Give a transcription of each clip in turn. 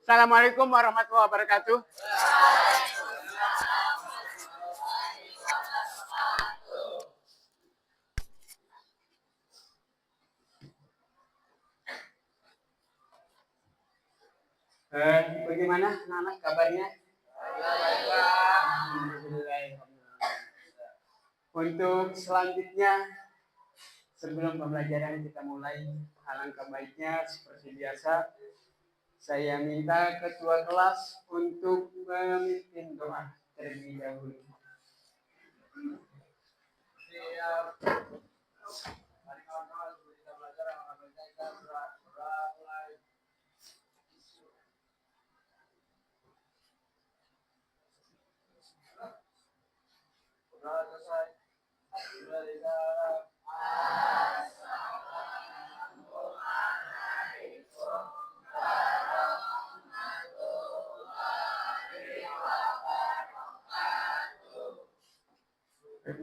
Assalamualaikum warahmatullahi wabarakatuh. Bagaimana anak-anak kabarnya? Untuk selanjutnya, sebelum pembelajaran kita mulai, alangkah baiknya seperti biasa, saya minta ketua kelas untuk memimpin doa terlebih dahulu.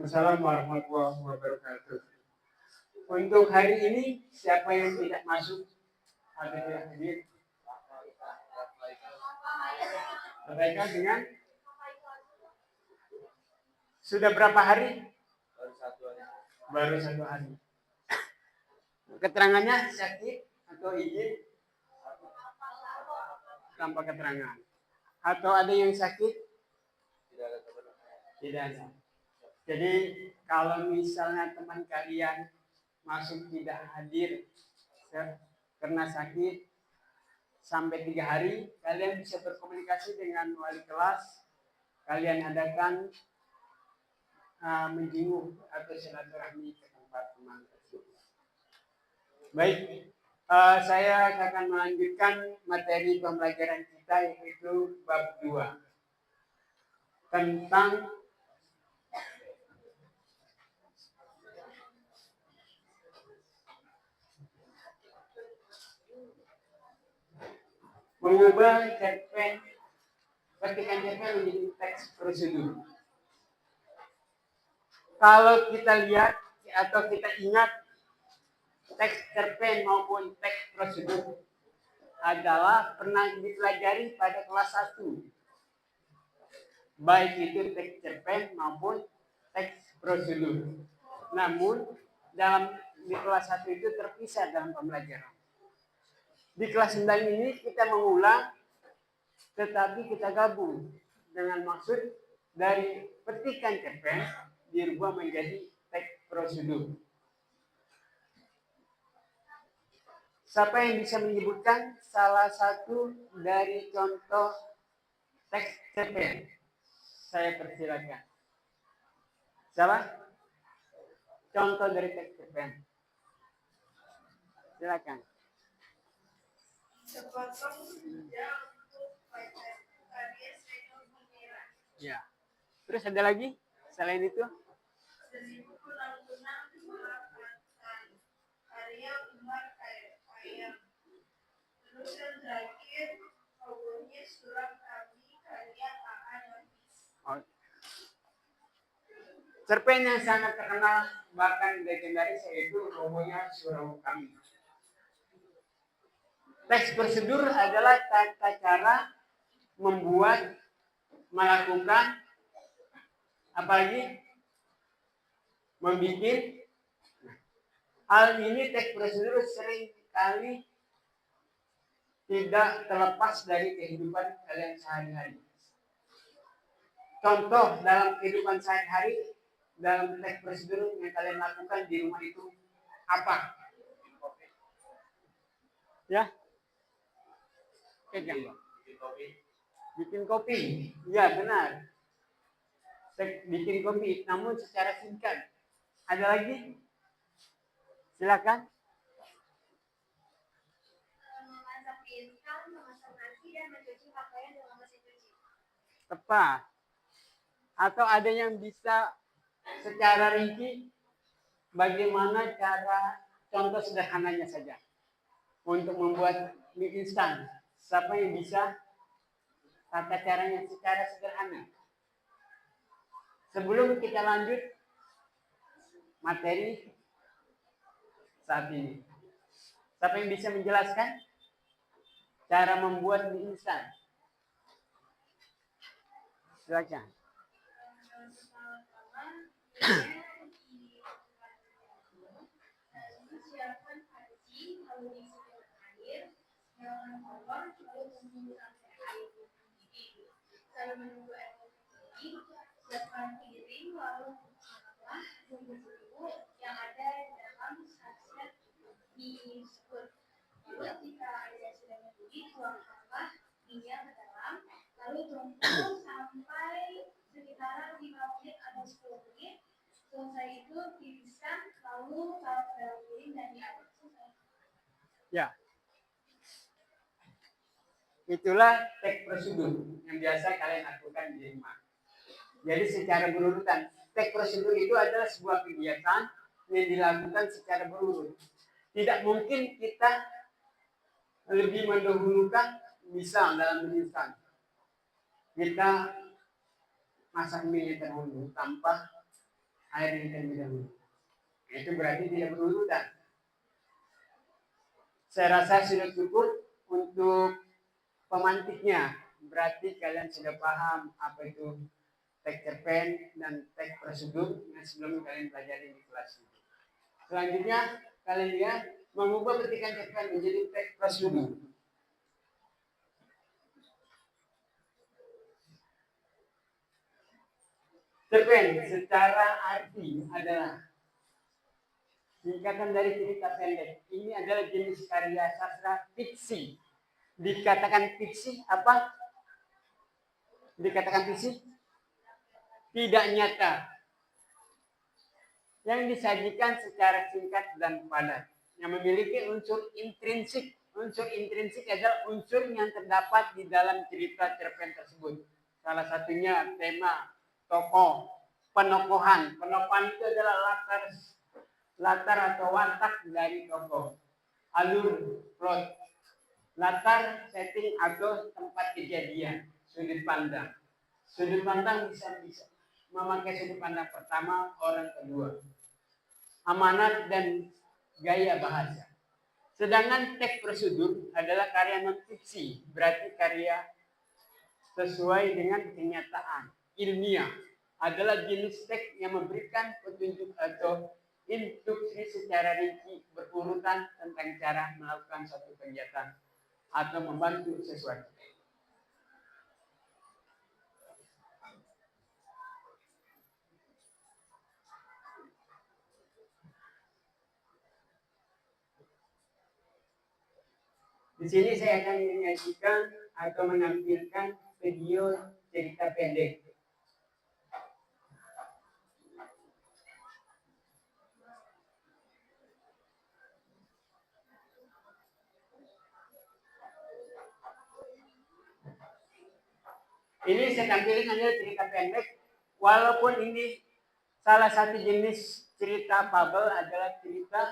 Waalaikumsalam warahmatullahi wabarakatuh. Untuk hari ini, siapa yang tidak masuk? Ada yang hadir? Perbaikan dengan? Sudah berapa hari? Baru satu hari. Keterangannya sakit atau izin? Tanpa keterangan. Atau ada yang sakit? Tidak ada. Jadi kalau misalnya teman kalian masuk tidak hadir karena sakit sampai 3 hari, kalian bisa berkomunikasi dengan wali kelas. Kalian adakan menjenguk atau silaturahmi ke tempat teman tersebut. Baik, saya akan melanjutkan materi pembelajaran kita, yaitu bab 2 tentang mengubah cerpen, petikan cerpen menjadi teks prosedur. Kalau kita lihat atau kita ingat, teks cerpen maupun teks prosedur adalah pernah dipelajari pada kelas 1. Baik itu teks cerpen maupun teks prosedur. Namun di kelas 1 itu terpisah dalam pembelajaran. Di kelas 9 ini kita mengulang, tetapi kita gabung dengan maksud dari petikan cerpen dirubah menjadi teks prosedur. Siapa yang bisa menyebutkan salah satu dari contoh teks cerpen? Saya persilakan. Siapa? Contoh dari teks cerpen. Silakan. Sepotong senja untuk karya Seno Gumilar. Ya. Terus ada lagi selain itu? 1000 kunang-kunang melapangkan karya Umar Khayyam. Terus yang terakhir Robohnya Surat Kami karya A.A. Nafis. Cerpen yang sangat terkenal bahkan legendaris yaitu Robohnya Surau Kami. Teks prosedur adalah tata cara membuat, melakukan, apalagi membuat. Hal ini teks prosedur sering kali tidak terlepas dari kehidupan kalian sehari-hari. Contoh dalam kehidupan sehari-hari, dalam teks prosedur yang kalian lakukan di rumah itu apa? Ya? Bikin kopi. Ya, benar. Bikin kopi, namun secara singkat. Ada lagi? Silakan. Memasak pisang, memasak nasi, dan mencuci pakaian dengan mesin cuci. Tepat. Atau ada yang bisa secara rinci bagaimana cara, contoh sederhananya saja untuk membuat mie instan. Siapa yang bisa tata caranya secara sederhana? Sebelum kita lanjut materi saat ini, siapa yang bisa menjelaskan? Cara membuat mie instan. Silakan. Siapkan panci, lalu diisikan air, nyalakan kompor, lalu tunggu sampai air mendidih. Sambil menunggu air mendidih, siapkan piring, lalu tuanglah bumbu yang ada di dalam saset mie tersebut. Lalu jika airnya sudah mendidih, tuangkanlah minyak ke dalam, lalu tunggu sampai sekitaran 5 menit atau 10 menit. Selesai itu tiriskan, lalu taruh ke dalam piring dan diaduk. Ya. Itulah tek prosedur yang biasa kalian lakukan di rumah. Jadi secara berurutan, tek prosedur itu adalah sebuah kegiatan yang dilakukan secara berurut. Tidak mungkin kita lebih mendahulukan misal dalam mie instan. Kita masak mie terlebih tanpa air yang terlebih dahulu. Itu berarti tidak berurutan. Saya rasa sudah cukup untuk pemantiknya. Berarti kalian sudah paham apa itu tek cerpen dan tek prosedur yang sebelum kalian pelajari di kelas ini. Selanjutnya kalian lihat mengubah petikan cerpen menjadi tek prosedur. Cerpen secara arti adalah singkatan dari cerita pendek. Ini adalah jenis karya sastra fiksi. Dikatakan fiksi apa? Dikatakan fiksi? Tidak nyata. Yang disajikan secara singkat dan padat. Yang memiliki unsur intrinsik. Unsur intrinsik adalah unsur yang terdapat di dalam cerita cerpen tersebut. Salah satunya tema, tokoh, penokohan. Penokohan itu adalah latar atau watak dari tokoh, alur plot, latar setting atau tempat kejadian, sudut pandang. Sudut pandang bisa memakai sudut pandang pertama, orang kedua, amanat dan gaya bahasa. Sedangkan teks prosedur adalah karya non fiksi, berarti karya sesuai dengan kenyataan ilmiah, adalah jenis teks yang memberikan petunjuk atau instruksi secara rinci berurutan tentang cara melakukan suatu kegiatan atau membantu sesuatu. Di sini saya akan menyajikan atau menampilkan video cerita pendek. Ini saya tampilkan adalah cerita pendek, walaupun ini salah satu jenis cerita fabel adalah cerita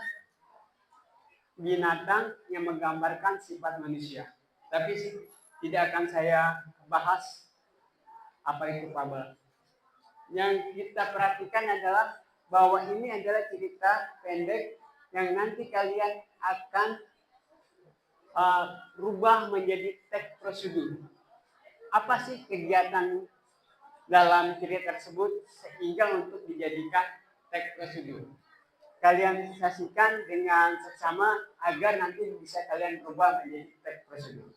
binatang yang menggambarkan sifat manusia. Tapi tidak akan saya bahas apa itu fabel. Yang kita perhatikan adalah bahwa ini adalah cerita pendek yang nanti kalian akan rubah menjadi teks prosedur. Apa sih kegiatan dalam cerita tersebut sehingga untuk dijadikan teks prosedur? Kalian saksikan dengan seksama agar nanti bisa kalian rubah menjadi teks prosedur.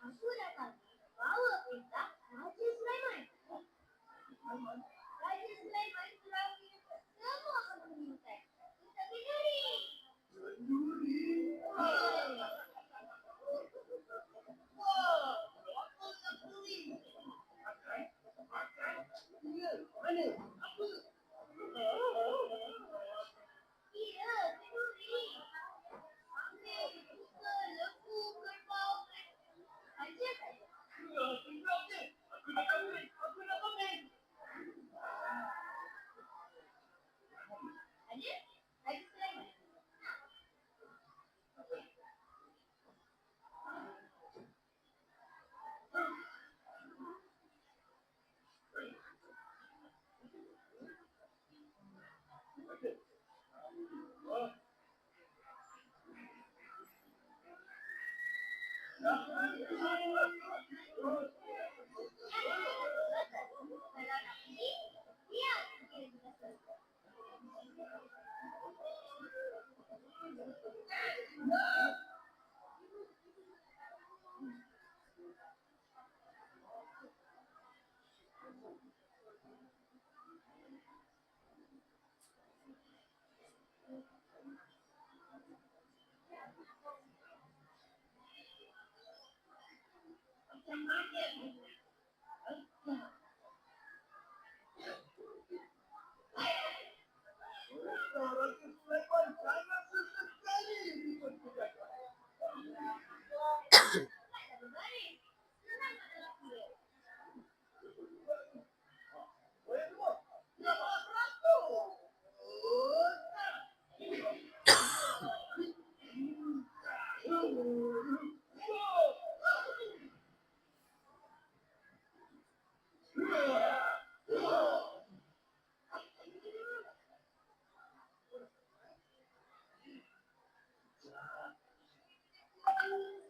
Aku datang bawa perintah Raja Sulaiman. Raja Sulaiman telah menyebut semua pemerintahan untuk berdiri. Iya, berdiri. Ambil buka lembu kerbau. Aja saja. Ada? Raja Sulaiman.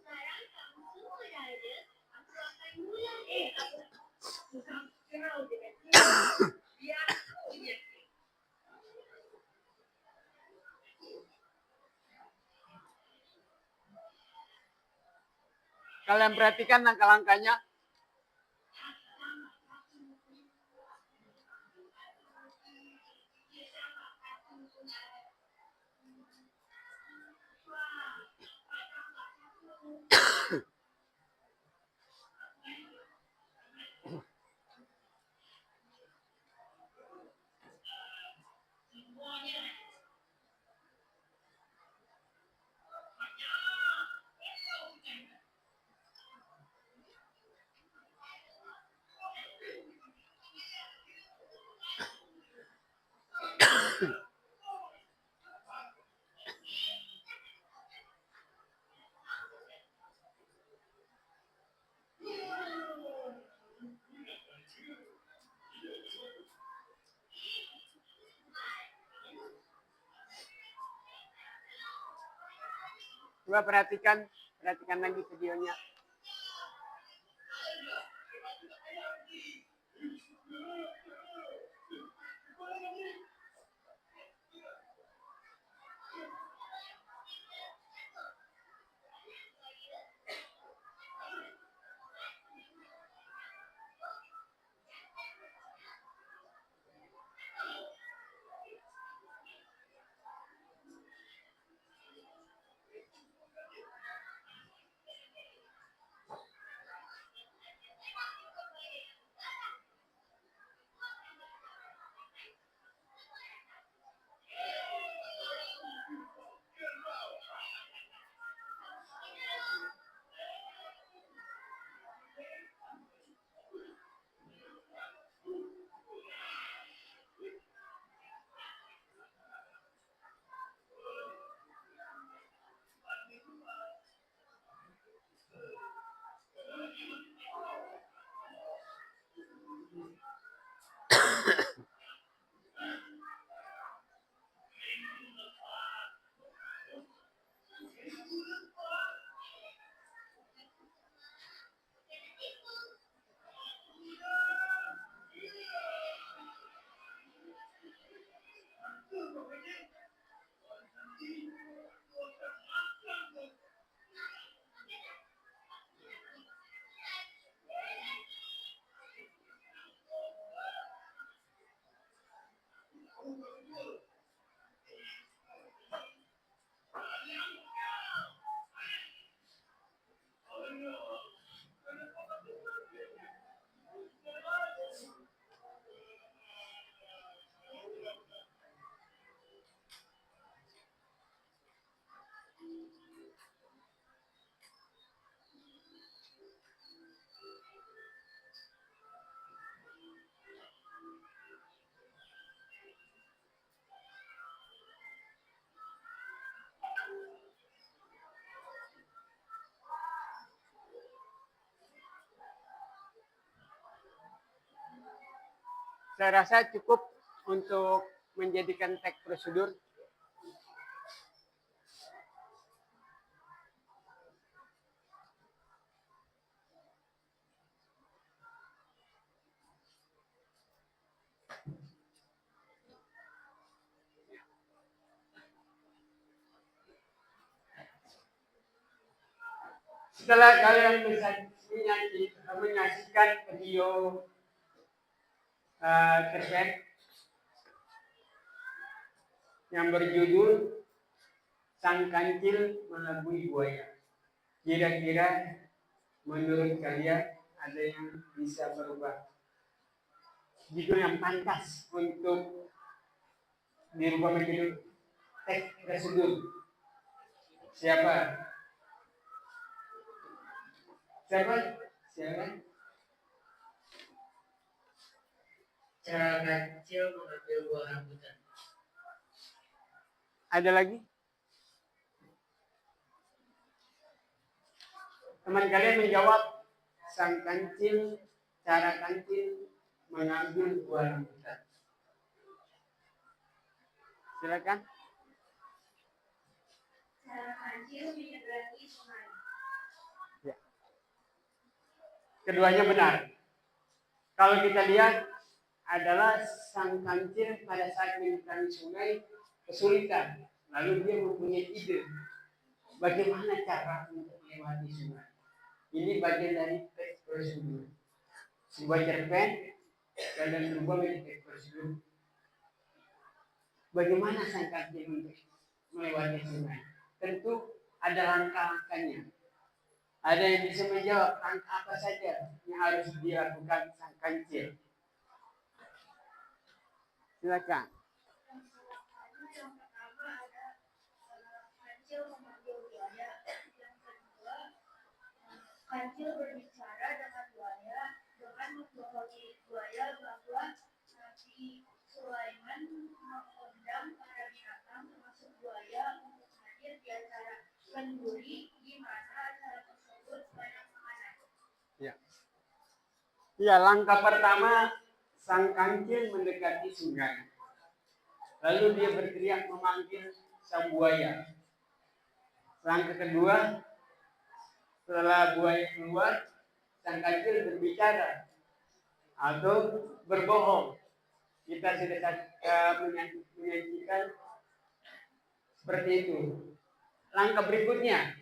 Sekarang kamu semua dah ada. Aku akan mulai. Kau dengan biar aku yakin. Kalian perhatikan langkah-langkahnya. Coba perhatikan lagi videonya. Saya rasa cukup untuk menjadikan teks prosedur. Setelah kalian menyaksikan video cerpen yang berjudul Sang Kancil Mengelabui Buaya, kira-kira menurut kalian ada yang bisa berubah judul yang pantas untuk dirubah menjadi teks prosedur? Siapa? Cara kancil mengambil buah rambutan. Ada lagi? Teman kalian menjawab sang kancil, cara kancil mengambil buah rambutan. Silakan. Cara kancil menyeberangi sungai. Ya. Keduanya benar. Kalau kita lihat adalah sang kancil pada saat menyeberangi sungai kesulitan. Lalu dia mempunyai ide bagaimana cara untuk melewati sungai. Ini bagian dari teks prosedur. Sebuah cerpen kalian berubah menjadi teks prosedur. Bagaimana sang kancil untuk melewati sungai? Tentu ada langkah-langkahnya. Ada yang bisa menjawab langkah apa saja yang harus dilakukan sang kancil. Silakan. Yang pertama ada kancil memanggil buaya. Yang kedua, kancil berbicara dengan buaya dengan membohongi buaya bahwa Nabi Sulaiman mengundang para binatang termasuk buaya untuk hadir di acara kenduri di mana acara tersebut banyak makanan. Ya, langkah pertama sang kancil mendekati sungai. Lalu dia berteriak memanggil sang buaya. Langkah kedua, setelah buaya keluar, sang kancil berbicara atau berbohong. Kita sudah menyajikan seperti itu. Langkah berikutnya,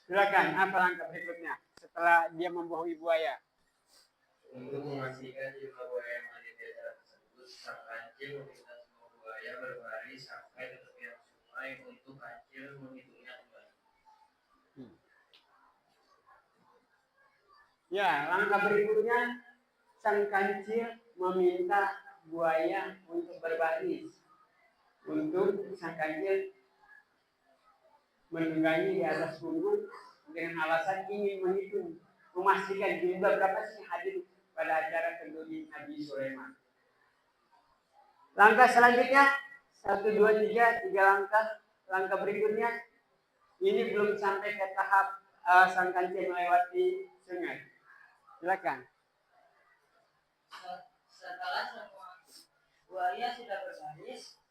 silakan. Apa langkah berikutnya setelah dia membohongi buaya? Untuk memastikan jumlah buaya yang ada di acara tersebut, sang kancil meminta semua buaya berbaris sampai ke tepian sungai untuk kancil menghitungnya kembali. Ya, langkah berikutnya, sang kancil meminta buaya untuk berbaris. Untuk sang kancil menunggangi di atas punggung dengan alasan ingin menghitung, memastikan jumlah berapa sih yang hadir pada acara kenduri Nabi Sulaiman. Langkah selanjutnya, 1, 2, 3 langkah. Langkah berikutnya, ini belum sampai ke tahap sang kancil melewati sungai. Silakan. Setelah semua buaya sudah berbaris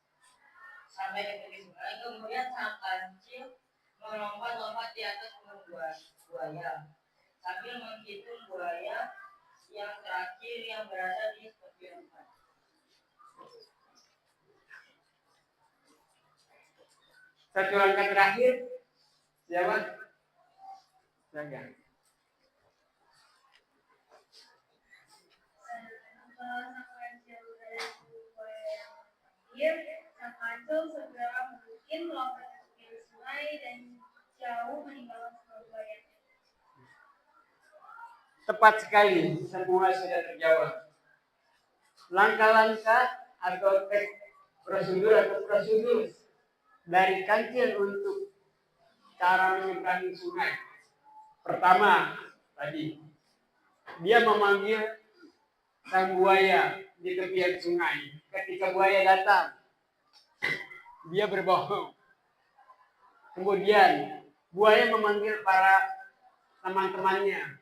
sampai ke tepi sungai, kemudian sang kancil melompat-lompat di atas punggung buaya sambil menghitung buaya yang terakhir yang berada di tepian sungai. Satu langkah terakhir, siapa? Silakan. Setelah sang kancil berada di buaya yang terakhir, sang kancil segera mungkin melompat ke tepi sungai dan jauh meninggalkan semua buaya. Tepat sekali, semua sudah terjawab. Langkah-langkah atau prosedur dari kancil untuk cara menyeberangi sungai. Pertama, tadi dia memanggil sang buaya di tepian sungai. Ketika buaya datang, dia berbohong. Kemudian buaya memanggil para teman-temannya.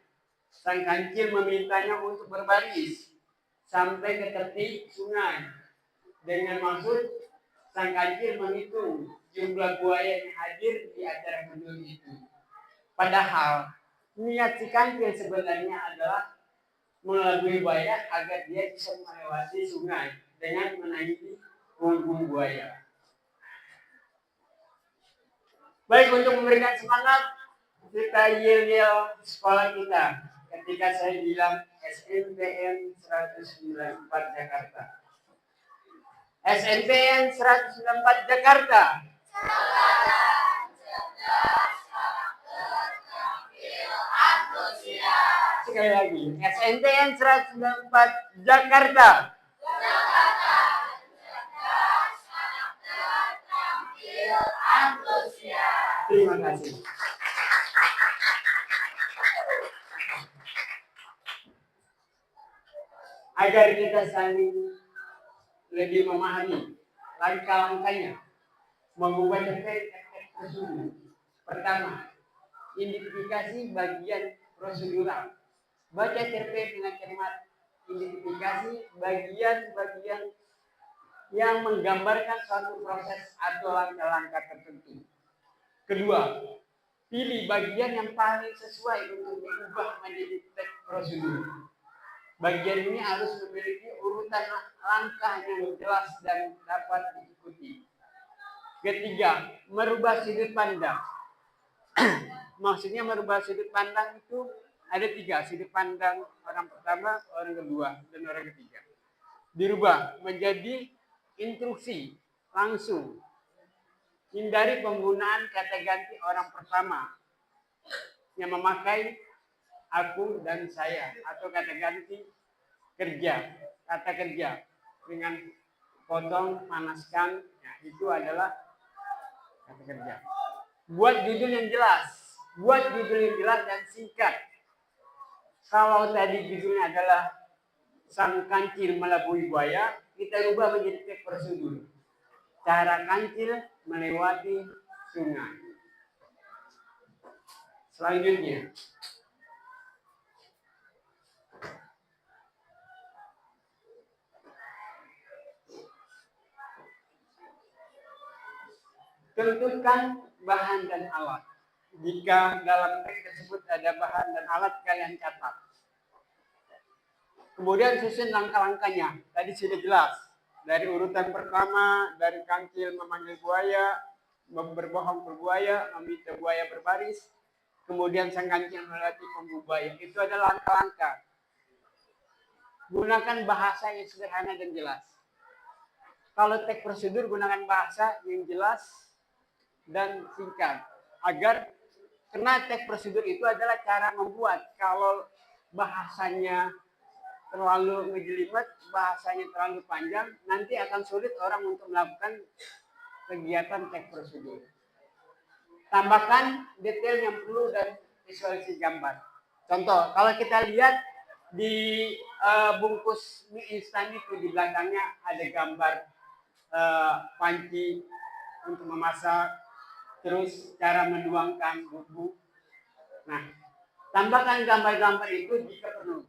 Sang kancil memintanya untuk berbaris sampai ke tepi sungai dengan maksud sang kancil menghitung jumlah buaya yang hadir di acara kenduri itu. Padahal niat si kancil sebenarnya adalah melalui buaya agar dia bisa melewati sungai dengan menaiki punggung buaya. Baik, untuk memberikan semangat, kita yel-yel sekolah kita ketika saya bilang SNPN 194 Jakarta. SNPN 194 Jakarta. Sekali lagi, SNPN 194 Jakarta. Terima kasih. Agar kita saling lebih memahami langkah-langkahnya mengubah efek tersebut. Pertama, identifikasi bagian prosedural. Baca cerpen dengan cermat, identifikasi bagian-bagian yang menggambarkan suatu proses atau langkah-langkah tertentu. Kedua, pilih bagian yang paling sesuai untuk diubah menjadi teks prosedur. Bagian ini harus memiliki urutan langkah yang jelas dan dapat diikuti. Ketiga, merubah sudut pandang. Maksudnya merubah sudut pandang itu ada 3, sudut pandang orang pertama, orang kedua, dan orang ketiga. Dirubah menjadi instruksi langsung. Hindari penggunaan kata ganti orang pertama yang memakai aku dan saya atau kata ganti kerja, kata kerja dengan potong, panaskan, ya, itu adalah kata kerja. Buat judul yang jelas, dan singkat. Kalau tadi judulnya adalah sang kancil melabui buaya, kita rubah menjadi teks prosedur. Cara kancil melewati sungai. Selanjutnya, Tentukan bahan dan alat. Jika dalam teks tersebut ada bahan dan alat, kalian catat. Kemudian susun langkah-langkahnya. Tadi sudah jelas. Dari urutan pertama, dari kancil memanggil buaya, berbohong ke buaya, meminta buaya berbaris, kemudian sang kancil melatih pembunuh buaya. Itu adalah langkah-langkah. Gunakan bahasa yang sederhana dan jelas. Kalau teks prosedur, gunakan bahasa yang jelas dan singkat. Karena teks prosedur itu adalah cara membuat. Kalau bahasanya terlalu ngejelimet, bahasanya terlalu panjang, nanti akan sulit orang untuk melakukan kegiatan teks prosedur. Tambahkan detail yang perlu dan visualisasi gambar. Contoh, kalau kita lihat di bungkus mie instan itu, di belakangnya ada gambar panci untuk memasak, terus cara menuangkan bumbu. Nah, tambahkan gambar-gambar itu jika perlu.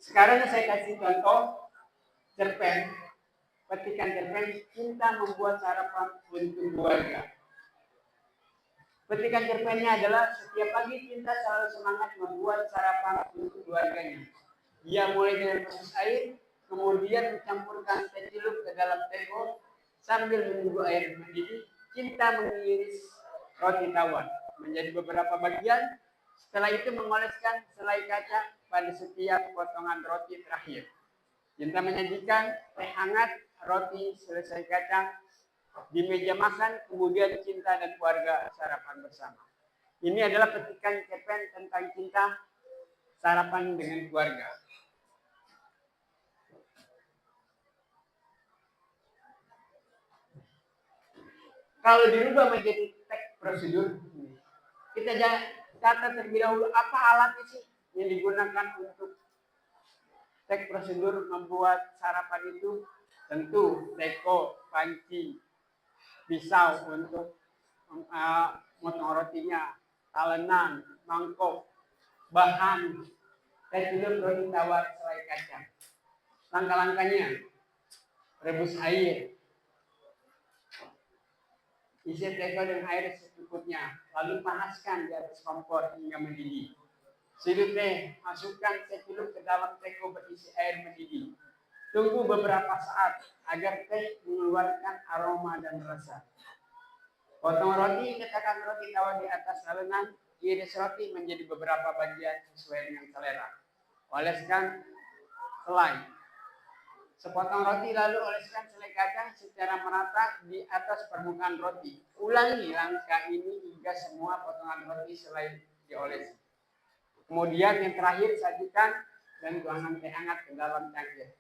Sekarang saya kasih contoh cerpen. Petikan cerpen, cinta membuat sarapan untuk keluarga. Petikan cerpennya adalah setiap pagi Cinta selalu semangat membuat sarapan untuk keluarganya. Dia mulai dengan proses air, kemudian mencampurkan teh celup ke dalam teko sambil menunggu air mendidih. Cinta mengiris roti tawar menjadi beberapa bagian. Setelah itu mengoleskan selai kaca pada setiap potongan roti terakhir. Cinta menyajikan teh hangat, roti, selesai kacang di meja makan, kemudian Cinta dan keluarga sarapan bersama. Ini adalah petikan cerpen tentang cinta, sarapan dengan keluarga. Kalau dirubah menjadi teks prosedur, kita catat terlebih dahulu apa alatnya sih yang digunakan untuk teks prosedur membuat sarapan itu. Tentu teko, panci, pisau untuk motong rotinya, talenan, mangkok, bahan, teh celup, roti tawar, selai kacang. Langkah-langkahnya, rebus air, isi teko dan air secukupnya, lalu panaskan di atas kompor hingga mendidih. Sirup teh, masukkan teh celup ke dalam teko berisi air mendidih. Tunggu beberapa saat agar teh mengeluarkan aroma dan rasa. Potong roti, letakkan roti tawar di atas talenan, iris roti menjadi beberapa bagian sesuai dengan selera. Oleskan selai. Sepotong roti lalu oleskan selai kacang secara merata di atas permukaan roti. Ulangi langkah ini hingga semua potongan roti selai diolesi. Kemudian yang terakhir, sajikan dan tuangkan teh hangat ke dalam cangkir.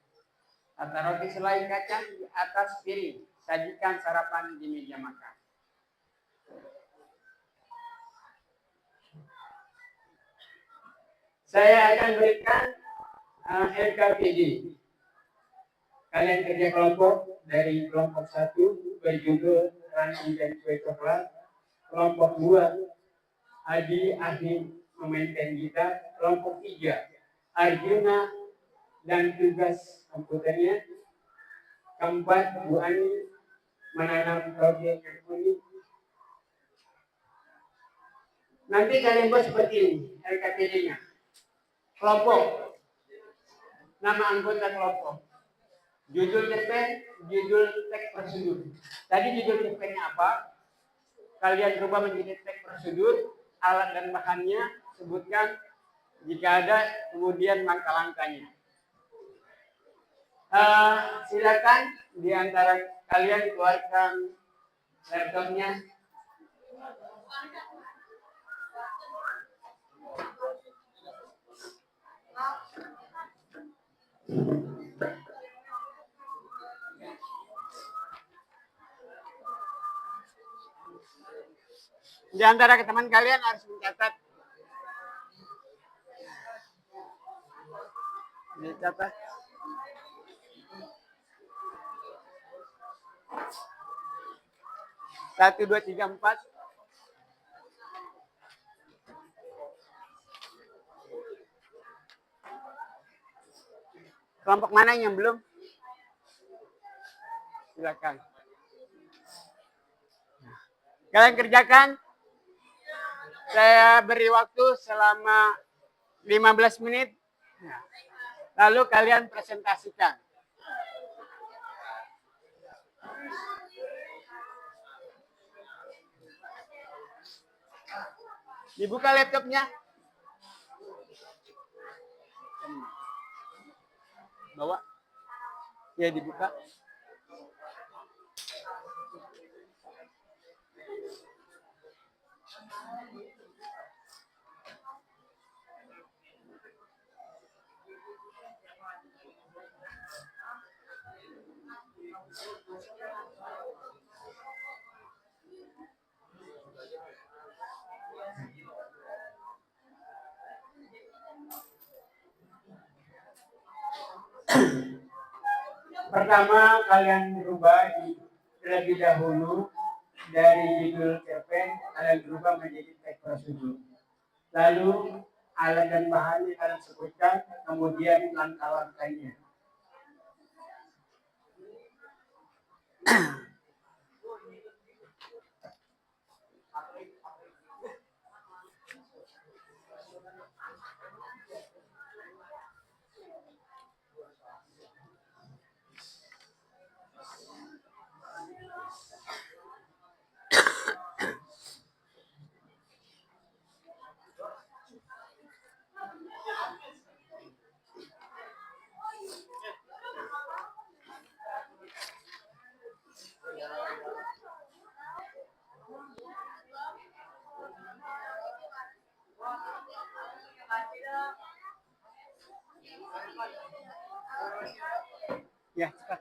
Tata roti selai kacang di atas piring. Sajikan sarapan di meja makan. Saya akan berikan LKPD. Kalian kerja kelompok dari kelompok 1 berjudul Ranting dan Kue Coklat. Kelompok 2 Adi Ahli memainkan gitar. Kelompok 3 Arjuna dan tugas komputernya. Keempat, Bu Ani menanam toge yang unik. Nanti kalian buat seperti ini LKPD-nya. Kelompok, nama anggota kelompok, judul cerpen, judul teks prosedur. Tadi judul cerpennya apa? Kalian coba menjadi teks prosedur, alat dan bahannya, sebutkan jika ada, kemudian langkah-langkahnya. Silakan di antara kalian keluarkan laptopnya. Di antara teman kalian harus mencatat. Dicatat. Satu, dua, tiga, empat. Kelompok mana yang belum? Silakan. Kalian kerjakan. Saya beri waktu selama 15 menit. Lalu kalian presentasikan. Dibuka laptopnya. Bawa. Ya, dibuka. Pertama, kalian berubah terlebih dahulu dari judul cerpen, kalian berubah menjadi teks prosedur. Lalu alat dan bahannya kalian sebutkan, kemudian langkah-langkahnya. Ya, cepat.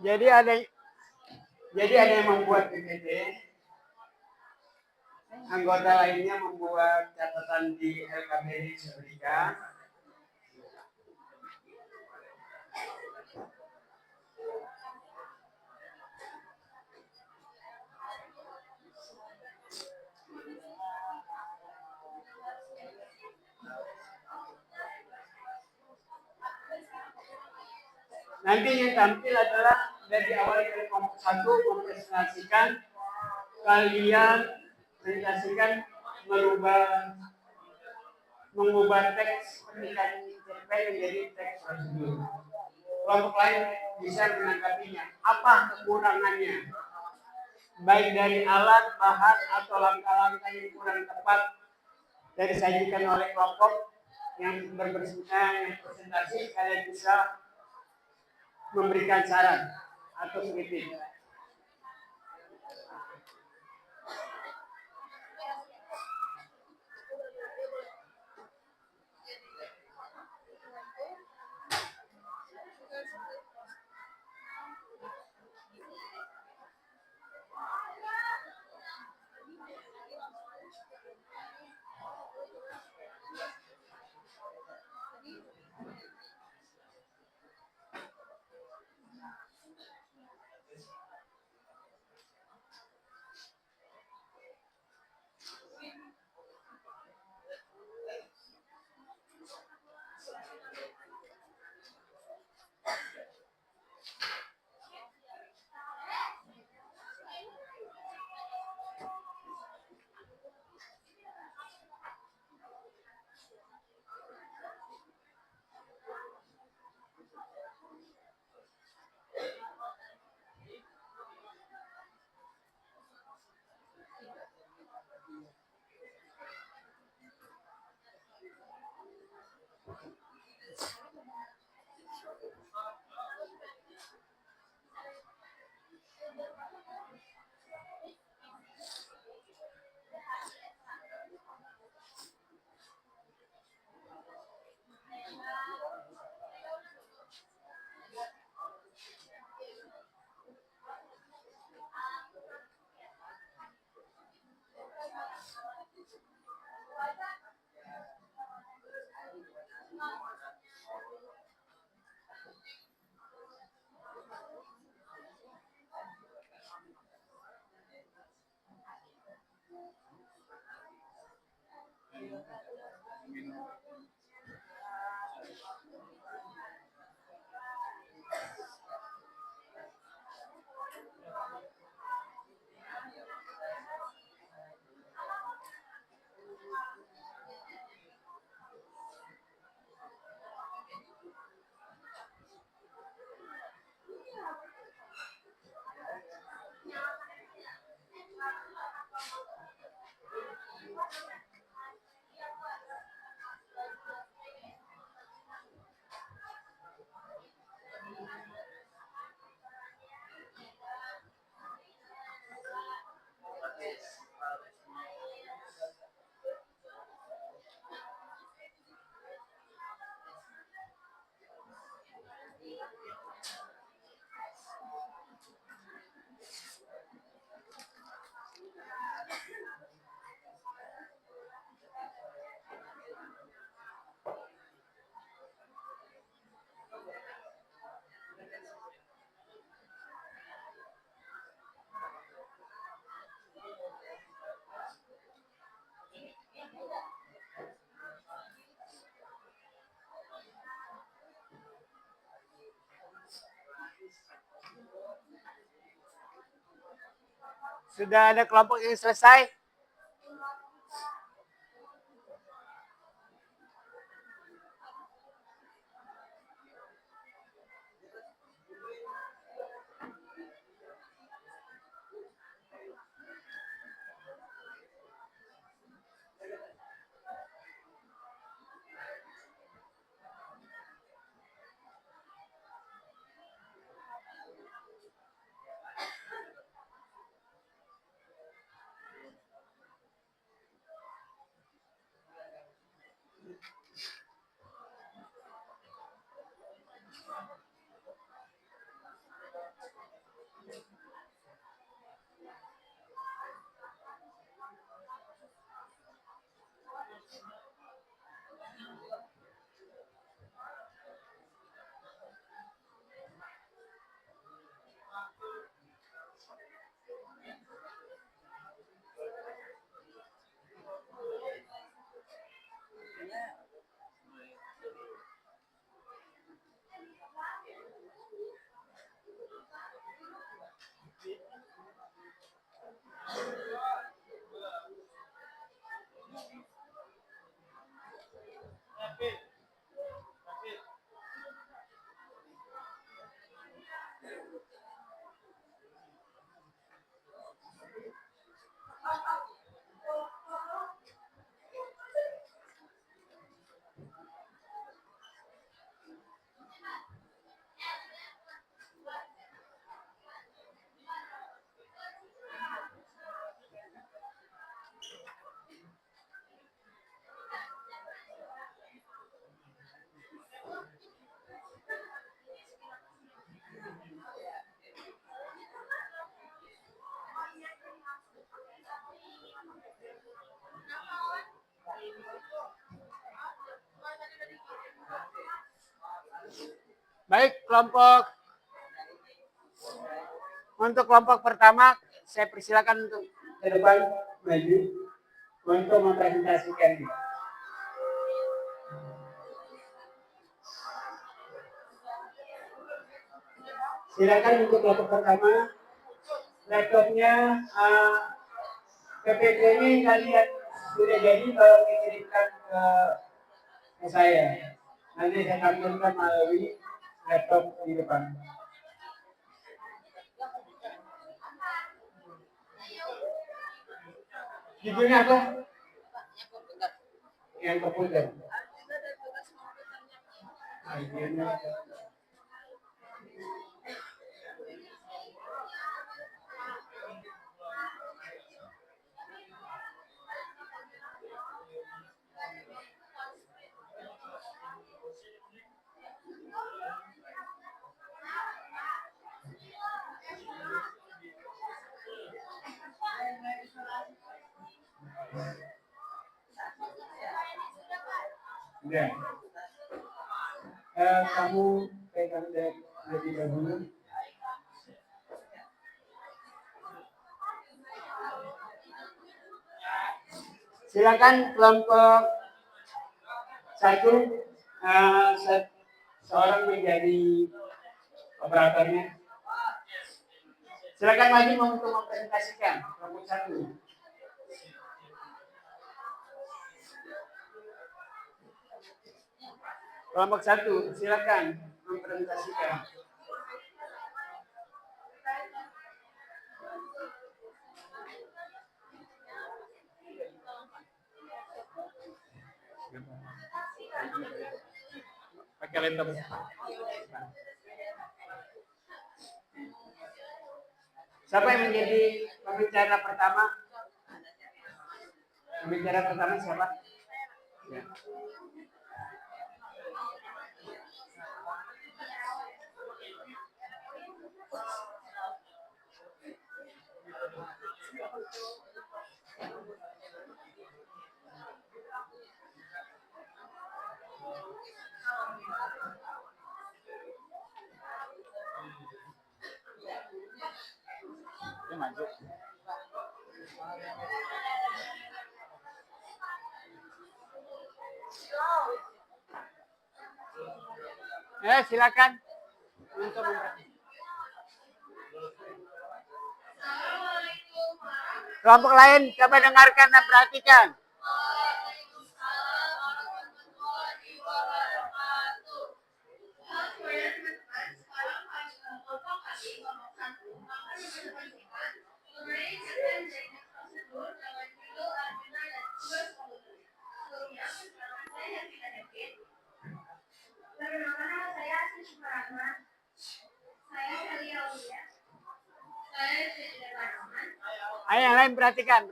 Jadi ada yang membuat PPT, anggota lainnya membuat catatan di LKBRI Sebrika. Nanti yang tampil adalah dari awal dari kelompok 1 mempresentasikan, kalian presentasikan mengubah teks petikan cerpen menjadi teks prosedur. Kelompok lain bisa menanggapinya. Apa kekurangannya? Baik dari alat, bahan, atau langkah-langkah yang kurang tepat yang disajikan oleh kelompok yang presentasi, kalian bisa memberikan saran atau kritik. Sudah ada kelompok yang selesai? Baik, untuk kelompok pertama, saya persilakan untuk ke depan maju untuk mempresentasikan diri. Silakan untuk kelompok pertama, laptopnya PPT ini kalian sudah jadi kalau dikirimkan ke saya. Nanti saya tampilkan melalui laptop di depan. Judulnya apa? Yang komputer. Ya. Kamu pegang lebih dahulu. Silakan kelompok 1 seorang menjadi operatornya. Silakan maju untuk mempresentasikan kelompok 1. Kelompok 1, silakan mempresentasikan. Pakai laptop. Siapa yang menjadi pembicara pertama? Pembicara pertama siapa? Ya. Dia maju. Silakan untuk kelompok lain coba dengarkan dan perhatikan. Perkenalkan, saya Asri Suparatma. Saya Celia Aulia. Saya Celia Tanaman. Ayo yang lain perhatikan.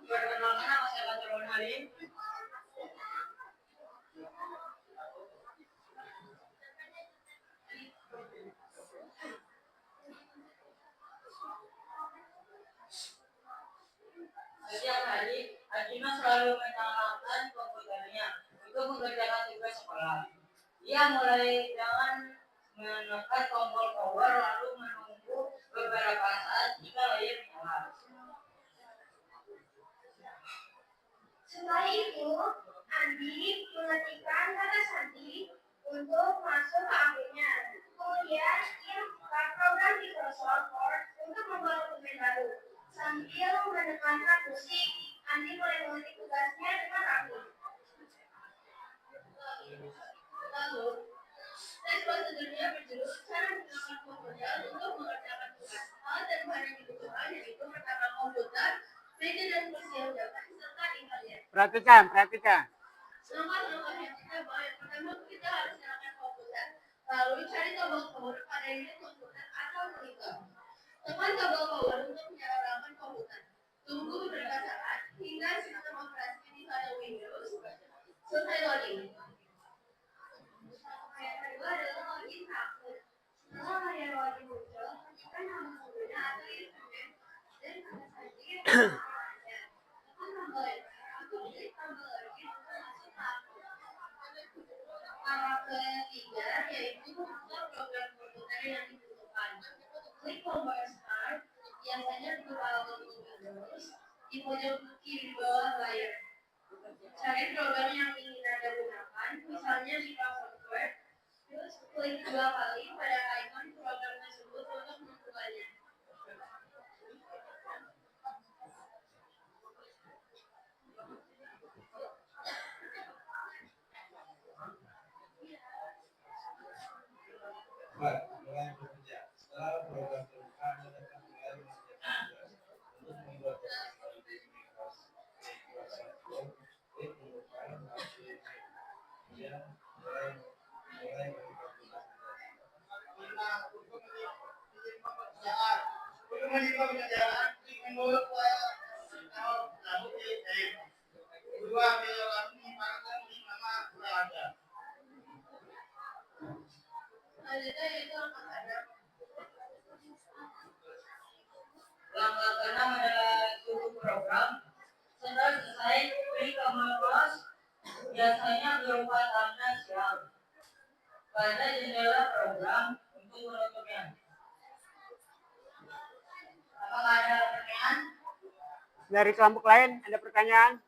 Perkenalkan, nama saya Faturul Halim. Setiap hari, Adina selalu menyalakan komputernya untuk mengerjakan tugas sekolah. Ia mulai dengan menekan tombol power lalu menunggu beberapa saat jika layar menyala. Setelah itu, Andi mengetikkan kata sandi untuk masuk ke akhirnya. Kemudian, ia membuka program Microsoft Word untuk membuat dokumen baru. Sambil menekankan musik, Andi mulai mengetik tugasnya dengan rapi. Lalu, tes prosedurnya berjudul cara menggunakan komputer untuk mengerjakan tugas. Alat dan bahan yang dibutuhkan yaitu pertama komputer, meja dan kursi yang dapat serta internet. Perhatikan. Langkah-langkah yang kita bawa, yang pertama kita harus nyalakan komputer, lalu cari tombol power pada unit komputer atau monitor. Tekan tombol power untuk menyalakan komputer. Tunggu beberapa saat hingga sistem operasi di pada Windows selesai loading. Yang kedua adalah login akun. Setelah layar login muncul, ketikkan nama pengguna atau username dan kata sandi yang Anda. Tekan tombol enter atau klik tombol login untuk masuk ke akun. Langkah ketiga yaitu menginstal program komputer yang dibutuhkan. Klik tombol start, biasanya di bawah Windows, di pojok kiri bawah layar. Cari program yang ingin Anda gunakan, misalnya Microsoft Word. Terus klik 2 kali pada icon program tersebut untuk membukanya. Mulai bekerja. Setelah program terbuka, Anda dapat mulai mengerjakan tugas. Untuk membuat tugas baru di Microsoft Word, klik tombol file lalu kemudian mulai melakukan tugas Anda. Untuk menyimak pekerjaan, klik tombol file lalu klik save. Kedua, pilih lalu menyimpangkan di nama file Anda. Selanjutnya yaitu langkah keenam. Langkah keenam adalah tutup program. Setelah selesai, klik tombol close. Biasanya berupa tanda siap. pada jendela program untuk menutupnya. Apakah ada pertanyaan? Dari kelompok lain ada pertanyaan?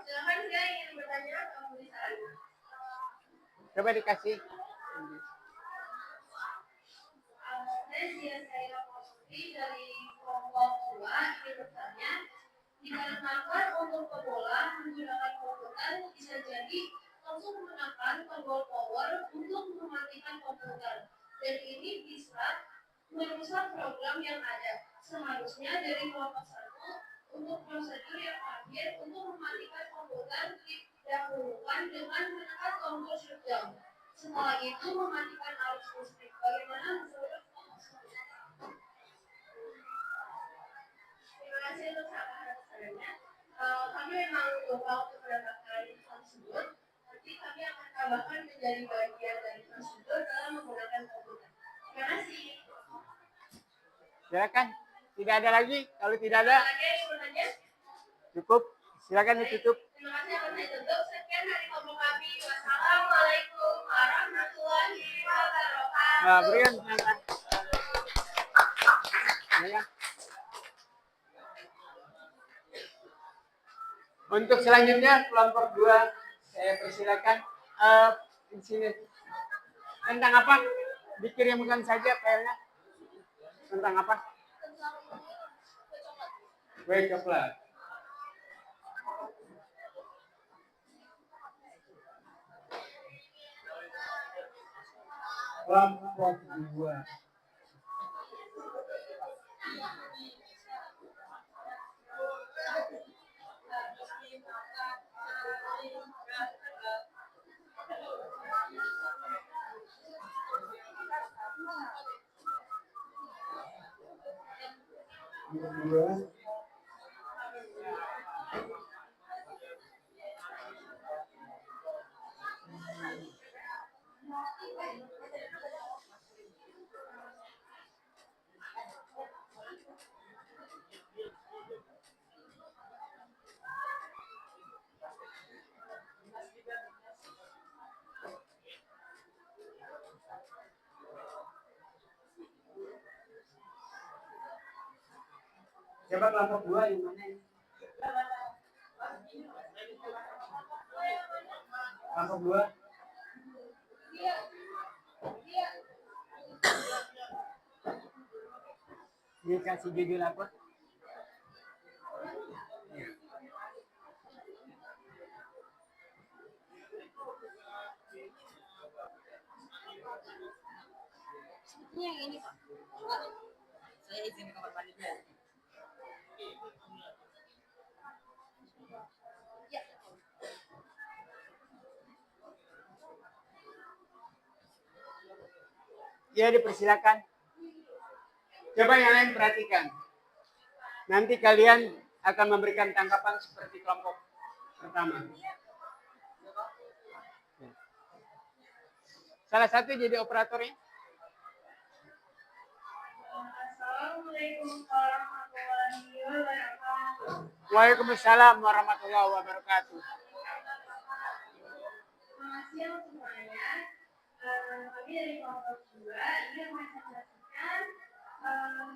Silakan jika ingin bertanya atau tulisan. Coba dikasih. Saya Putri dari kelompok 2 ingin bertanya, dikarenakan untuk pemula menggunakan komputer bisa jadi langsung menekan tombol power untuk mematikan komputer, dan ini bisa merusak program yang ada. Seharusnya dari kelompok 1 untuk prosedur yang terakhir untuk mematikan komputer didahulukan dengan menekan tombol shutdown. Setelah itu mematikan arus listrik. Bagaimana menurut? Terima kasih untuk saran-sarannya. Kami memang lupa untuk mendapatkan tersebut. Nanti kami akan tambahkan menjadi bagian dari prosedur dalam menggunakan komputer. Terima kasih. Silakan. Tidak ada lagi? Kalau tidak ada, Lagi yang ingin bertanya? cukup. Silakan ditutup. Terima kasih atas ditutup. Sekian dari kelompok kami. Wassalamualaikum warahmatullahi wabarakatuh. Nah, berikan silakan. Ya. Untuk selanjutnya kelompok 2 saya persilakan di sini. Tentang apa? Dikirimkan saja filenya. Tentang apa? Kue coklat. Kelompok 2. Dua. Coba kelompok 2 yang mana ini? Kelompok 2. Dikasih judul apa? Yang ini Pak. Saya izin ke kamar mandi dulu. Ya. Ya, dipersilakan. Coba yang lain perhatikan. Nanti kalian akan memberikan tanggapan seperti kelompok pertama. Salah satu jadi operatornya. Assalamualaikum warahmatullahi wabarakatuh. Waalaikumsalam warahmatullahi wabarakatuh. Selamat siang semuanya. Kami dari kelompok 2 ingin mempresentasikan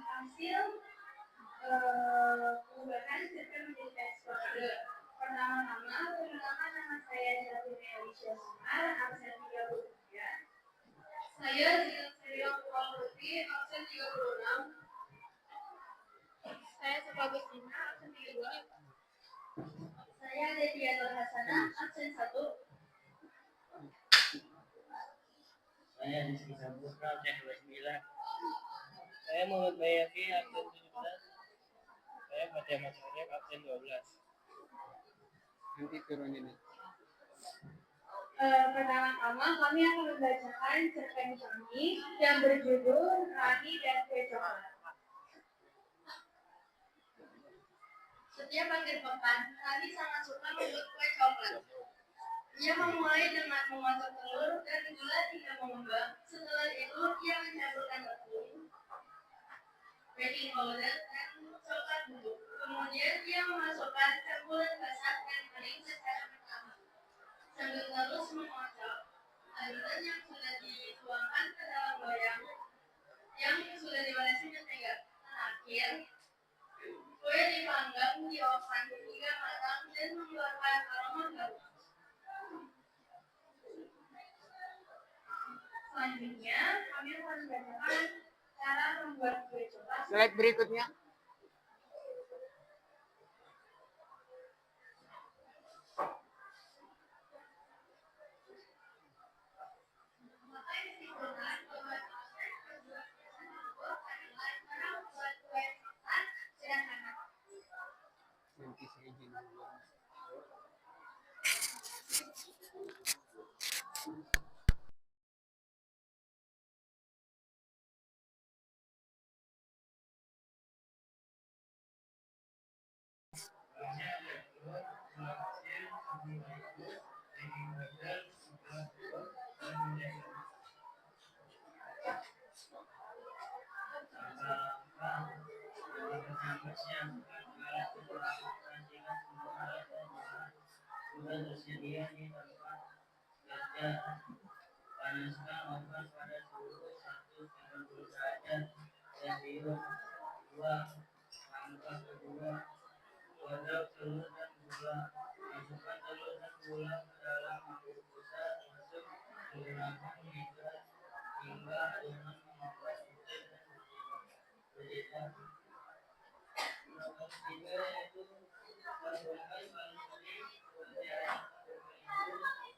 hasil perubahan sistem menjadi eksporter. Pertama-tama, perkenalkan nama saya Jatine Alicia Sumar, absen 33. Saya Zilserio Putri, absen 36. Saya Sepagustina, absen 32. Saya Dediatul Hasanah, absen 1. Saya Rizky Saputra, absen 29. Saya Muhammad Bayaki, absen 17. Saya Fatia Masyarif, absen 12. Nanti turunin. Pertama-tama kami akan membacakan cerpen kami yang berjudul Rani dan Kue Coklat. Setiap akhir pekan, Rani sangat suka membuat kue coklat. Ia memulai dengan memasak telur dan gula hingga mengembang. Setelah itu, ia mencampurkan tepung, baking powder, dan coklat bubuk. Kemudian, ia memasukkan campuran basah dan kering secara bertahap sambil terus mengocok. adonan yang sudah dituangkan ke dalam loyang yang sudah diolesi mentega. Terakhir, kue dipanggang di oven hingga matang dan mengeluarkan aroma garam. Selanjutnya, kami akan membacakan cara membuat kue coklat. Slide berikutnya. Maka disimpulkan bahwa proses membuat kue tersebut adalah cara membuat kue coklat sederhana. Nanti saya izin dulu. Tersedia di tempat kerja. Panaskan oven pada suhu 190 derajat Celcius. 2. Langkah kedua, godok telur dan gula. Masukkan telur dan gula ke dalam mangkuk besar. Masuk menggunakan mixer hingga adonan mengumpal putih dan berjejak. Nomor 3 yaitu masukkan vanili, cairan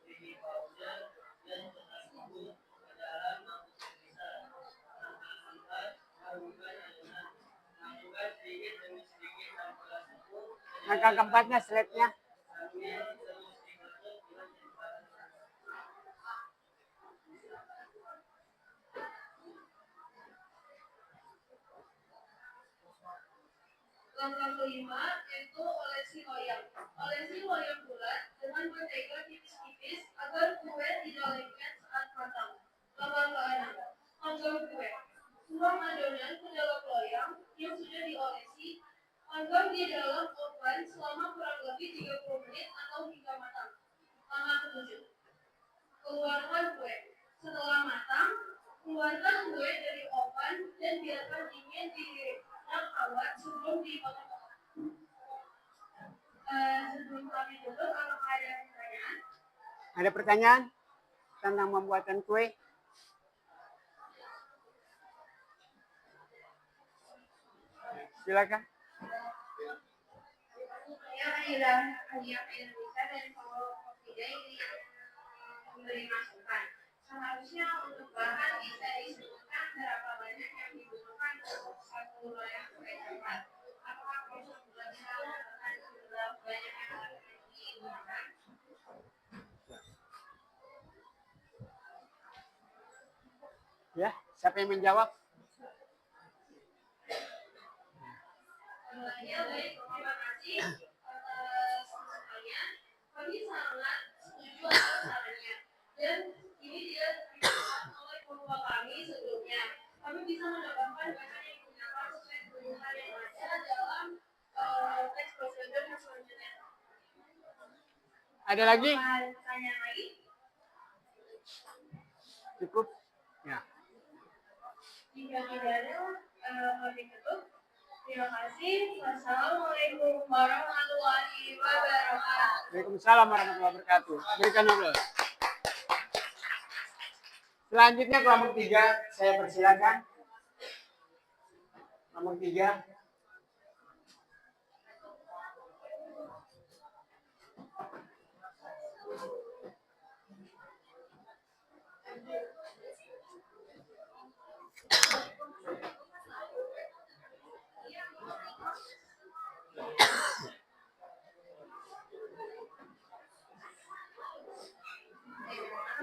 baking powder dan ketan bubuk ke dalam mangkuk yang besar. Angkat, haluskan adonan. Masukkan sedikit demi sedikit campuran tepung. Angka keempatnya slide-nya. Sambil terus dibentuk dengan cepat. Langkah kelima yaitu olesi loyang. Olesi loyang bulat dengan mentega tipis-tipis agar kue tidak lengket saat matang. Langkah keenam, panggang kue. Tuang adonan ke dalam loyang yang sudah diolesi. Panggang di dalam oven selama kurang lebih 30 menit atau hingga matang. Langkah ketujuh, keluarkan kue. Setelah matang, keluarkan kue dari oven dan biarkan dingin di rak awet sebelum dipotong-potong. Sebelum kami tutup, apakah ada pertanyaan? Ada pertanyaan tentang pembuatan kue? Silakan. Saya Aira Indonesia dan Paulo Kopida ini memberi masukan. Seharusnya untuk bahan bisa disebutkan berapa banyak yang dibutuhkan untuk satu loyang kue coklat. Apakah proses buatnya akan berapa banyak yang akan digunakan? Ya, siapa yang menjawab? Ya, baik. Terima kasih atas masukannya. Kami sangat setuju atas sarannya. Dan ini tidak dilakukan oleh kelompok kami sebelumnya. Kami bisa menambahkan bahan yang digunakan sesuai kebutuhan yang ada dalam teks prosedur yang selanjutnya. Ada lagi? Ada pertanyaan lagi? Cukup? Ya. Jika tidak ada, kami tutup. Terima kasih. Wassalamualaikum warahmatullahi wabarakatuh. Waalaikumsalam warahmatullahi wabarakatuh. Berikan aplaus. Selanjutnya kelompok 3, saya persilakan. Kelompok 3.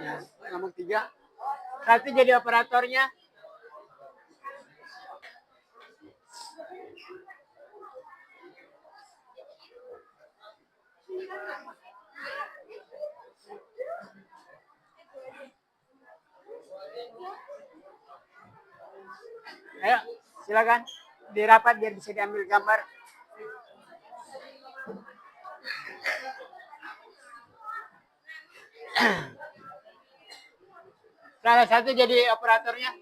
Ya, kelompok 3. Satu jadi operatornya. Ayo, silakan dirapat biar bisa diambil gambar. Salah satu jadi operatornya.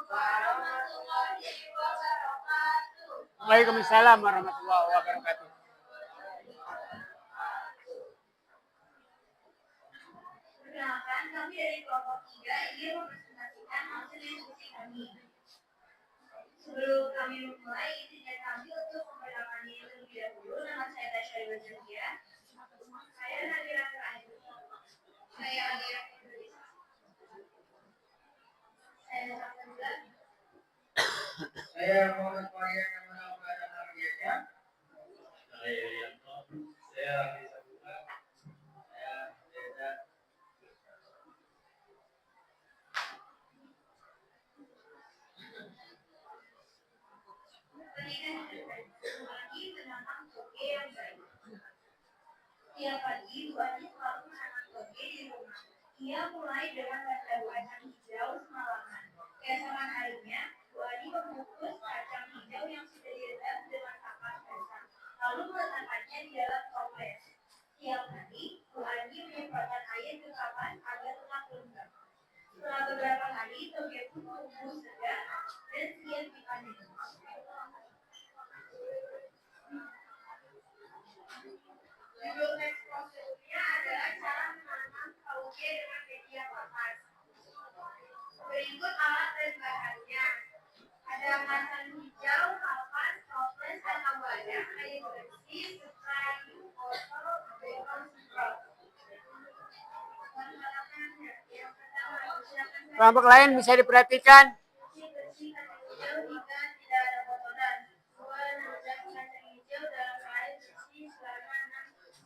Assalamualaikum warahmatullahi wabarakatuh. Waalaikumsalam warahmatullahi wabarakatuh. Perkenalkan, kami dari kelompok 3 ingin mempresentasikan hasil diskusi kami. Sebelum kami memulai, izinkan kami untuk memperkenalkan diri terlebih dahulu. Nama saya Tasya Iwajantia. Saya Nadira Terakhir. Saya Adira Indonesia. Saya Nusantara juga. Saya Muhammad Maria Kamara Ugada Mardianya. Saya Yanto. Saya Raffi Sabuka. Saya Deda. Pendidikan lagi menanam toge yang baik. Tiap pagi, Bu Ani selalu menanam toge di rumah. Ia mulai dengan membuat kacang hijau semalaman. Keesokan harinya, Bu Ani mengukus kacang hijau yang sudah direndam dengan kapas basah, lalu meletakkannya di dalam toples. Tiap hari, Bu Ani menyemprotkan air ke kapas agar tetap lembab. Setelah beberapa hari, toge pun tumbuh segar dan siap dipanen. Judul teks prosedurnya adalah cara menanam tauge dengan media panas. Berikut alat dan bahannya. Ada kacang hijau, kapas, toples, kacang wadah, air bersih, kayu, botol, bacon, semprot. Bahan-bahannya. Yang pertama, silakan Kelompok lain bisa diperhatikan. bersih kacang hijau hingga tidak ada kotoran. 2. Rendam kacang hijau dalam air bersih selama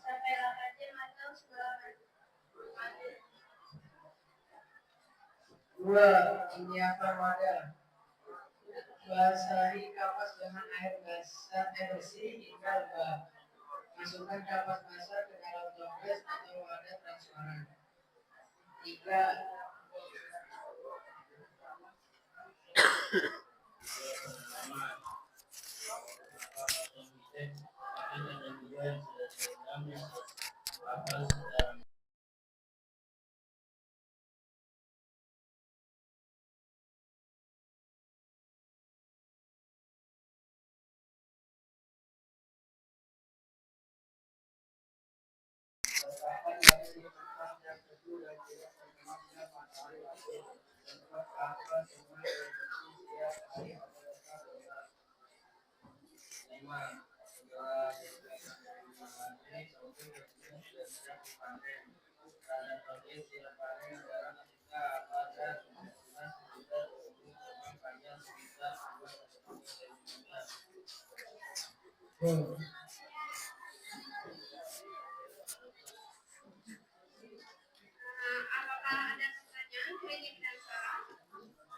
6-8 jam atau selama 4 jam. 2. Menyiapkan wadah. Basahi kapas dengan air bersih hingga lembab. Masukkan kapas basah ke dalam toples atau wadah transparan. 3. Apakah ada pertanyaan, kritik, dan saran?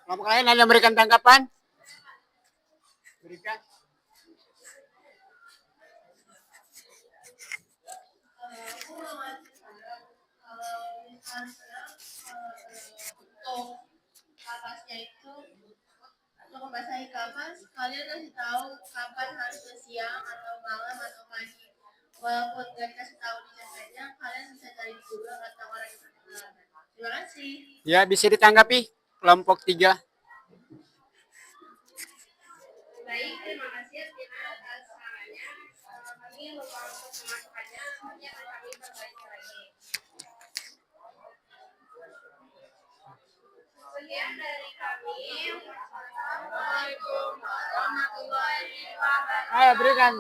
Kelompok lain ada memberikan tanggapan? Berikan. Aku mau ngasih saran kalau misalnya untuk kapasnya itu untuk membasahi kapas, kalian kasih tahu kapan harus siang atau malam atau pagi. Walaupun nggak dikasih tahu di chatnya, kalian bisa cari di Google atau orang yang berpengalaman. Terima kasih. Ya, bisa ditanggapi kelompok 3. Baik, terima kasih atas sarannya. Kami lupa untuk memasukkannya, nanti akan kami perbaiki lagi. Sekian dari kami. Assalamualaikum warahmatullahi wabarakatuh. Ayo berikan.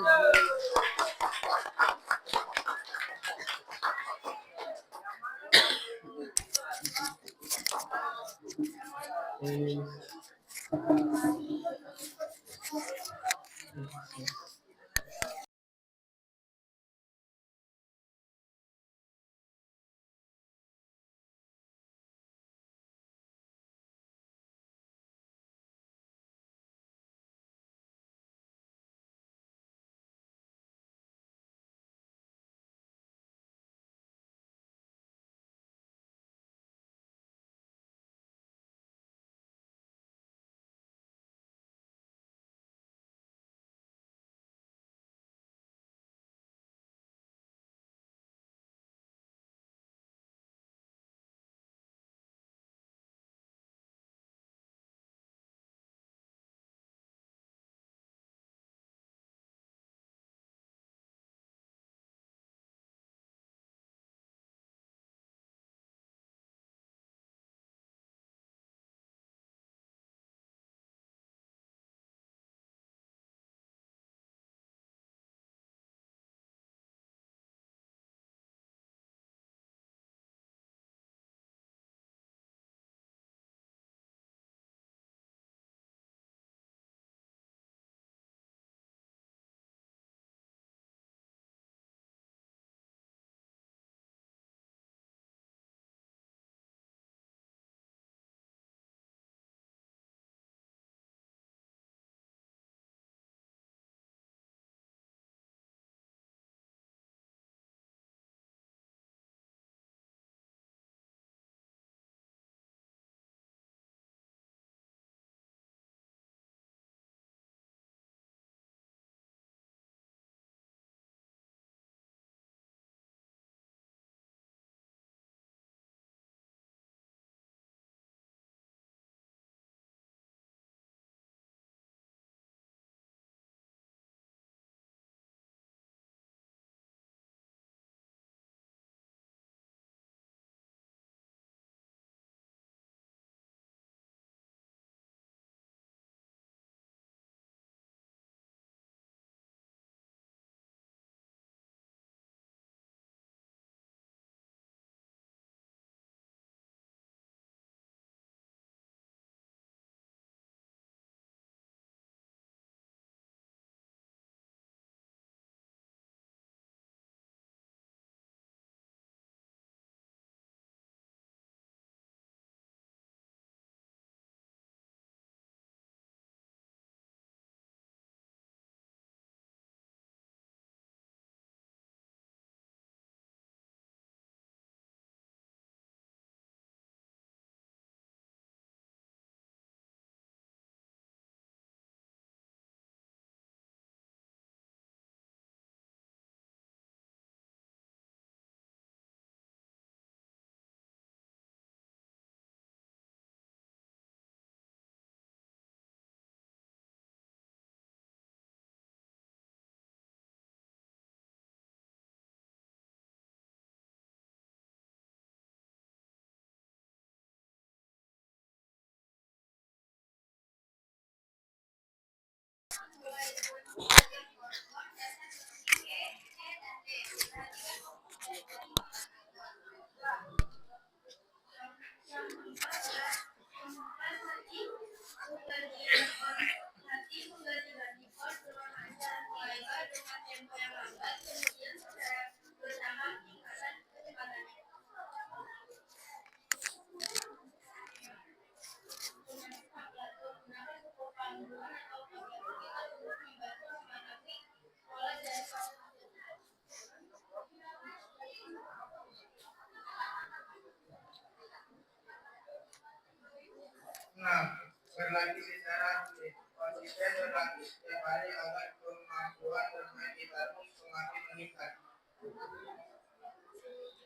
Berlatih secara konsisten berlatih setiap hari agar kemampuan bermain gitarmu semakin meningkat.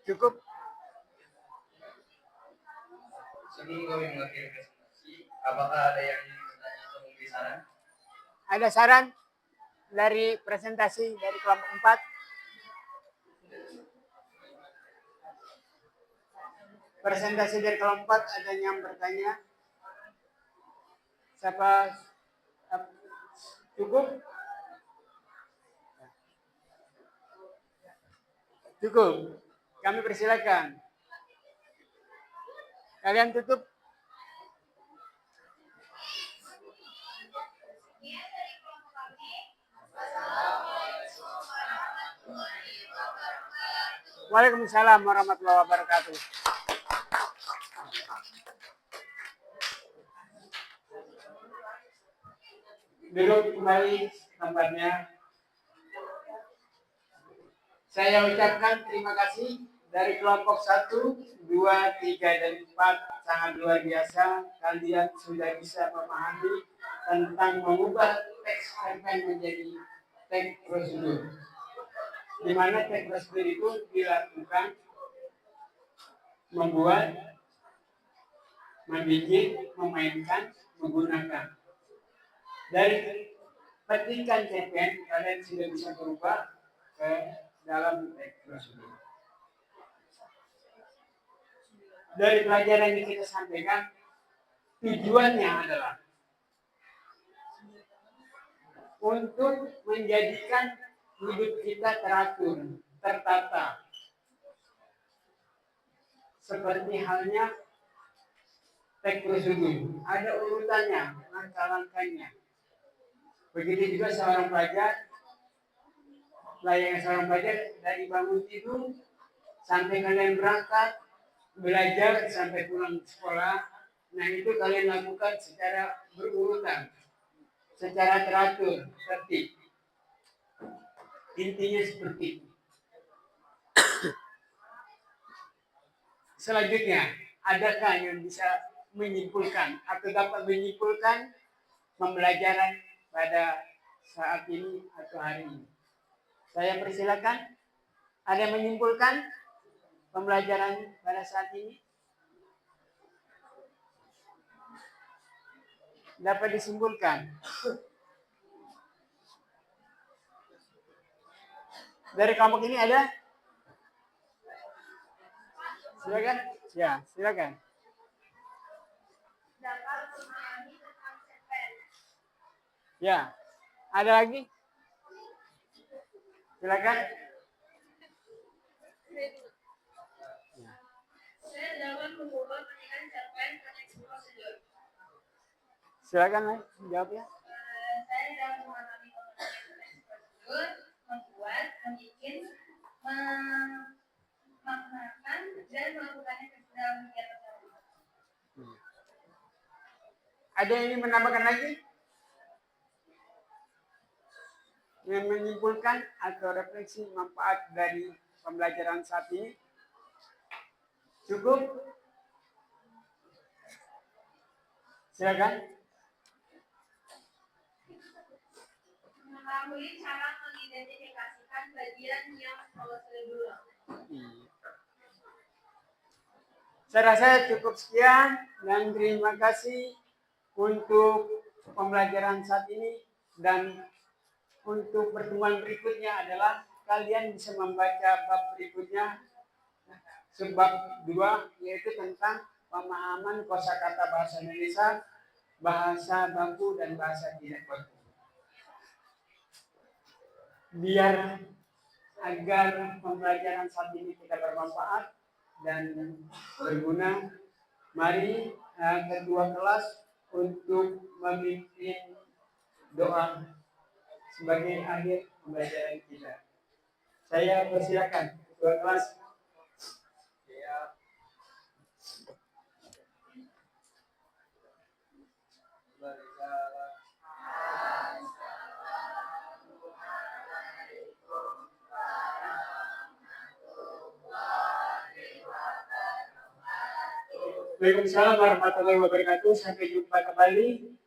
Cukup. Sebelum kami mengakhiri presentasi, apakah ada yang ingin bertanya atau memberi saran? Ada saran dari presentasi dari kelompok 4? Presentasi dari kelompok 4 ada yang bertanya? Siapa? Cukup? Cukup. Kami persilakan. Kalian tutup. Waalaikumsalam warahmatullahi wabarakatuh. Duduk kembali tempatnya. Saya ucapkan terima kasih dari kelompok 1, 2, 3, dan 4. Sangat luar biasa. Kalian sudah bisa memahami tentang mengubah teks cerpen menjadi teks prosedur. Di mana teks prosedur itu dilakukan membuat, membikin, memainkan, menggunakan. Dari petikan cerpen, kalian sudah bisa berubah ke dalam teks prosedur. Dari pelajaran yang kita sampaikan, tujuannya adalah untuk menjadikan hidup kita teratur, tertata. Seperti halnya teks prosedur, ada urutannya, langkah-langkahnya. Begitu juga seorang pelajar, layaknya seorang pelajar dari bangun tidur sampai kalian berangkat, belajar sampai pulang sekolah. Nah, itu kalian lakukan secara berurutan, secara teratur, tertib. Intinya seperti itu. Selanjutnya, adakah yang bisa menyimpulkan atau dapat menyimpulkan pembelajaran pada saat ini atau hari ini? Saya persilakan. Ada yang menyimpulkan pembelajaran pada saat ini? Dapat disimpulkan. Dari kelompok ini ada? Silakan. Ya, silakan. Dapat memahami tentang cerpen. Ya. Ada lagi? Silakan. Saya dapat mengubah petikan cerpen ke teks prosedur. Silakan, jawab ya. Saya dapat memahami tentang teks prosedur, membuat, membuat, memaknakan, dan melakukannya dalam kegiatan tersebut. Ada yang ingin menambahkan lagi? Yang menyimpulkan atau refleksi manfaat dari pembelajaran saat ini? Cukup? Silakan. Mengetahui cara mengidentifikasikan bagian yang lolos lebih dulu. Saya rasa cukup sekian dan terima kasih untuk pembelajaran saat ini, dan untuk pertemuan berikutnya adalah kalian bisa membaca bab berikutnya, sebab 2, yaitu tentang pemahaman kosakata bahasa Indonesia, bahasa baku dan bahasa tidak baku. biar agar pembelajaran saat ini kita bermanfaat dan berguna, mari ketua kelas untuk memimpin doa sebagai akhir pembelajaran kita. Saya persilakan ketua kelas. Waalaikumsalam warahmatullahi wabarakatuh. Sampai jumpa kembali.